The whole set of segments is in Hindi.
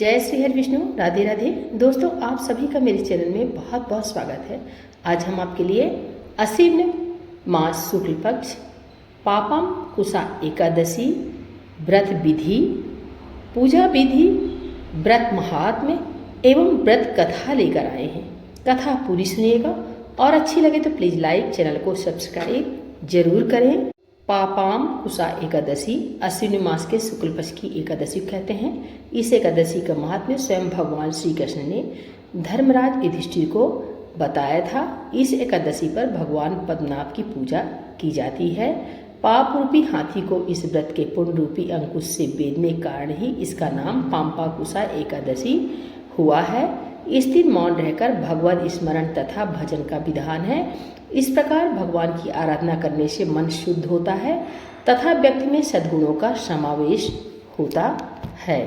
जय श्री हरि विष्णु, राधे राधे। दोस्तों, आप सभी का मेरे चैनल में बहुत बहुत स्वागत है। आज हम आपके लिए आश्विन मास शुक्ल पक्ष पापम कुसा एकादशी व्रत विधि, पूजा विधि, व्रत महात्म्य एवं व्रत कथा लेकर आए हैं। कथा पूरी सुनिएगा और अच्छी लगे तो प्लीज़ लाइक, चैनल को सब्सक्राइब जरूर करें। पापाम कुसा एकादशी आश्विन मास के शुक्ल पक्ष की एकादशी कहते हैं। इस एकादशी का महात्म्य स्वयं भगवान श्री कृष्ण ने धर्मराज युधिष्ठिर को बताया था। इस एकादशी पर भगवान पद्मनाभ की पूजा की जाती है। पाप रूपी हाथी को इस व्रत के पुण्य रूपी अंकुश से बेधने कारण ही इसका नाम पाम्पा कुसा एकादशी हुआ है। इस दिन मौन रहकर भगवत स्मरण तथा भजन का विधान है। इस प्रकार भगवान की आराधना करने से मन शुद्ध होता है तथा व्यक्ति में सद्गुणों का समावेश होता है।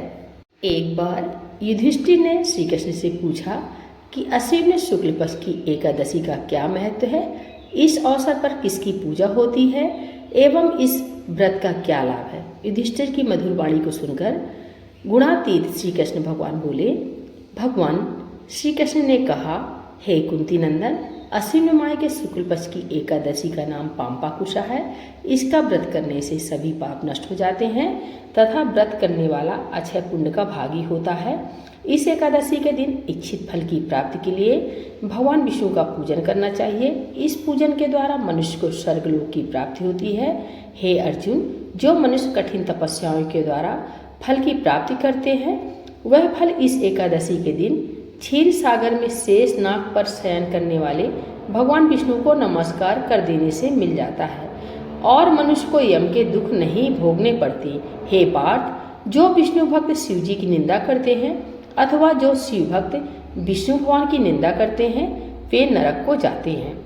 एक बार युधिष्ठिर ने श्री कृष्ण से पूछा कि आश्विन शुक्ल पक्ष की एकादशी का क्या महत्व है, इस अवसर पर किसकी पूजा होती है एवं इस व्रत का क्या लाभ है। युधिष्ठिर की मधुर वाणी को सुनकर गुणातीत श्री कृष्ण भगवान बोले। भगवान श्री कृष्ण ने कहा, हे कुंती नंदन, आश्विन माह के शुक्ल पक्ष की एकादशी का नाम पाम्पा कुसा है। इसका व्रत करने से सभी पाप नष्ट हो जाते हैं तथा व्रत करने वाला अक्षय पुण्य का भागी होता है। इस एकादशी के दिन इच्छित फल की प्राप्ति के लिए भगवान विष्णु का पूजन करना चाहिए। इस पूजन के द्वारा मनुष्य को स्वर्गलोक की प्राप्ति होती है। हे अर्जुन, जो मनुष्य कठिन तपस्याओं के द्वारा फल की प्राप्ति करते हैं, वह फल इस एकादशी के दिन क्षीर सागर में शेष नाग पर शयन करने वाले भगवान विष्णु को नमस्कार कर देने से मिल जाता है और मनुष्य को यम के दुख नहीं भोगने पड़ते। हे पार्थ, जो विष्णु भक्त शिव जी की निंदा करते हैं अथवा जो शिव भक्त विष्णु भगवान की निंदा करते हैं, वे नरक को जाते हैं।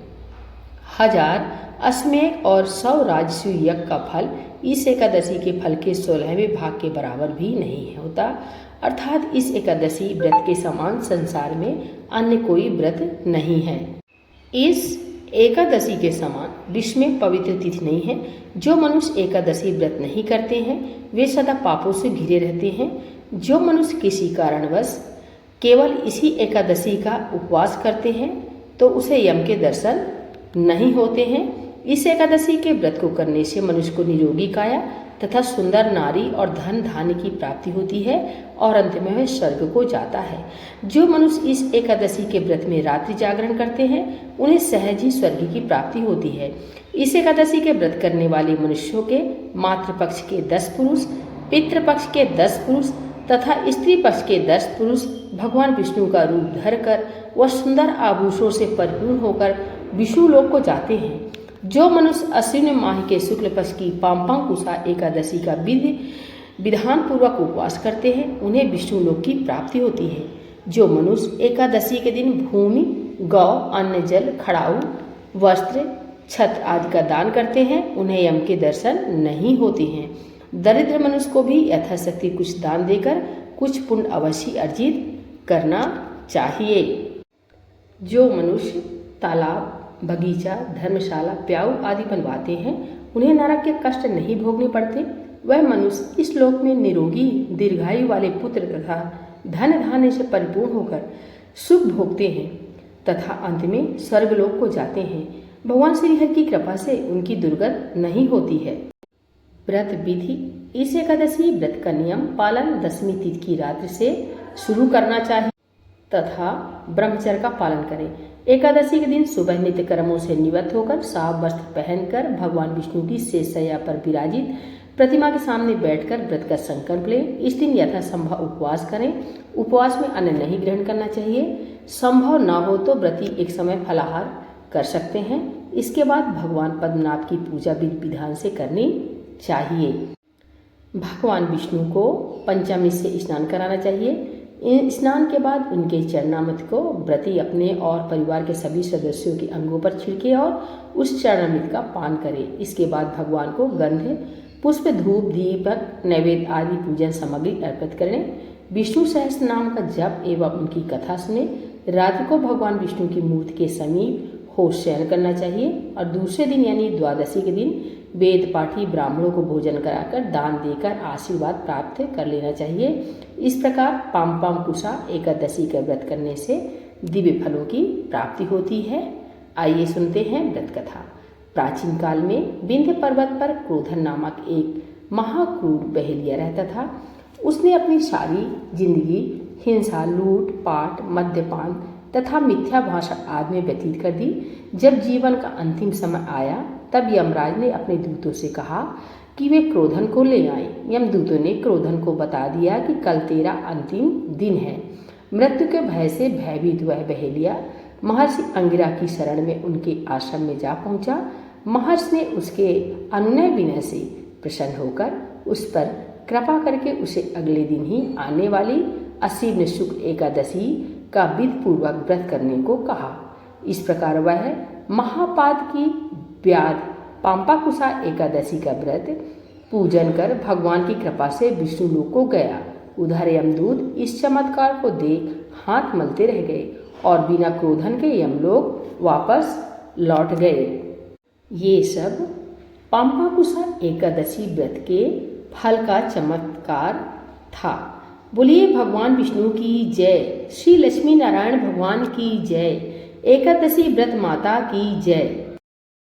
1000 अश्वमेध और 100 राजसूय यज्ञ का फल इस एकादशी के फल के 16वें भाग के बराबर भी नहीं होता। अर्थात इस एकादशी व्रत के समान संसार में अन्य कोई व्रत नहीं है। इस एकादशी के समान विश्व में पवित्र तिथि नहीं है। जो मनुष्य एकादशी व्रत नहीं करते हैं, वे सदा पापों से घिरे रहते हैं। जो मनुष्य किसी कारणवश केवल इसी एकादशी का उपवास करते हैं, तो उसे यम के दर्शन नहीं होते हैं। इस एकादशी के व्रत को करने से मनुष्य को निरोगी काया तथा सुंदर नारी और धन धान्य की प्राप्ति होती है और अंत में वह स्वर्ग को जाता है। जो मनुष्य इस एकादशी के व्रत में रात्रि जागरण करते हैं, उन्हें सहज ही स्वर्ग की प्राप्ति होती है। इस एकादशी के व्रत करने वाले मनुष्यों के मातृपक्ष के 10 पुरुष, पितृपक्ष के 10 पुरुष तथा स्त्री पक्ष के 10 पुरुष भगवान विष्णु का रूप धरकर वह सुंदर आभूषणों से परिपूर्ण होकर विष्णु लोक को जाते हैं। जो मनुष्य आश्विन माह के शुक्ल पक्ष की पाम्पा कुसा एकादशी का विधान पूर्वक उपवास करते हैं, उन्हें विष्णु लोक की प्राप्ति होती है। जो मनुष्य एकादशी के दिन भूमि, गौ, अन्न, जल, खड़ाऊ, वस्त्र, छत आदि का दान करते हैं, उन्हें यम के दर्शन नहीं होते हैं। दरिद्र मनुष्य को भी यथाशक्ति कुछ दान देकर कुछ पुण्य अवश्य अर्जित करना चाहिए। जो मनुष्य तालाब, बगीचा, धर्मशाला, प्याऊ आदि बनवाते हैं, उन्हें नरक के कष्ट नहीं भोगने पड़ते। वह मनुष्य इस लोक में निरोगी दीर्घायु वाले पुत्र तथा धन धान्य से परिपूर्ण होकर सुख भोगते हैं तथा अंत में स्वर्गलोक को जाते हैं। भगवान श्री हरि की कृपा से उनकी दुर्गत नहीं होती है। व्रत विधि। इस एकादशी व्रत का नियम पालन 10वीं तिथि की रात्रि से शुरू करना चाहिए तथा ब्रह्मचर्य का पालन करें। एकादशी के दिन सुबह नित्य कर्मों से निवृत्त होकर साफ वस्त्र पहनकर भगवान विष्णु की शेषशय्या पर विराजित प्रतिमा के सामने बैठकर व्रत का संकल्प लें। इस दिन यथासंभव उपवास करें। उपवास में अन्न नहीं ग्रहण करना चाहिए। संभव न हो तो व्रती एक समय फलाहार कर सकते हैं। इसके बाद भगवान पद्मनाभ की पूजा विधि विधान से करनी चाहिए। भगवान विष्णु को पंचामृत से स्नान कराना चाहिए। स्नान के बाद उनके चरणामृत को व्रती अपने और परिवार के सभी सदस्यों के अंगों पर छिड़के और उस चरणामृत का पान करें। इसके बाद भगवान को गंध, पुष्प, धूप, दीपक, नैवेद्य आदि पूजन सामग्री अर्पित करें। विष्णु सहस्त्र नाम का जप एवं उनकी कथा सुने। रात्रि को भगवान विष्णु की मूर्ति के समीप हो शयन करना चाहिए और दूसरे दिन यानी द्वादशी के दिन वेद पाठी ब्राह्मणों को भोजन कराकर दान देकर आशीर्वाद प्राप्त कर लेना चाहिए। इस प्रकार पाम्पाम कुसा एकादशी का व्रत करने से दिव्य फलों की प्राप्ति होती है। आइए सुनते हैं व्रत कथा। प्राचीन काल में विंध्य पर्वत पर क्रोधन नामक एक महाक्रूर बहेलिया रहता था। उसने अपनी सारी जिंदगी हिंसा, लूट पाट, मद्यपान तथा मिथ्या भाषा आदि में व्यतीत कर दी। जब जीवन का अंतिम समय आया तब यमराज ने अपने दूतों से कहा कि वे क्रोधन को ले आएं। यमदूतों ने क्रोधन को बता दिया कि कल तेरा अंतिम दिन है। मृत्यु के भय से भयभीत वह बहेलिया महर्षि अंगिरा की शरण में उनके आश्रम में जा पहुंचा। महर्षि ने उसके अनुनय विनय से प्रसन्न होकर उस पर कृपा करके उसे अगले दिन ही आने वाली अश्विन शुक्ल एकादशी का विधि पूर्वक व्रत करने को कहा। इस प्रकार वह महापाद की व्याध पाम्पाकुसा एकादशी का व्रत पूजन कर भगवान की कृपा से विष्णु लोक को गया। उधर यमदूत इस चमत्कार को देख हाथ मलते रह गए और बिना क्रोधन के यमलोक वापस लौट गए। ये सब पाम्पाकुसा एकादशी व्रत के फल का चमत्कार था। बोलिए भगवान विष्णु की जय, श्री लक्ष्मी नारायण भगवान की जय, एकादशी व्रत माता की जय।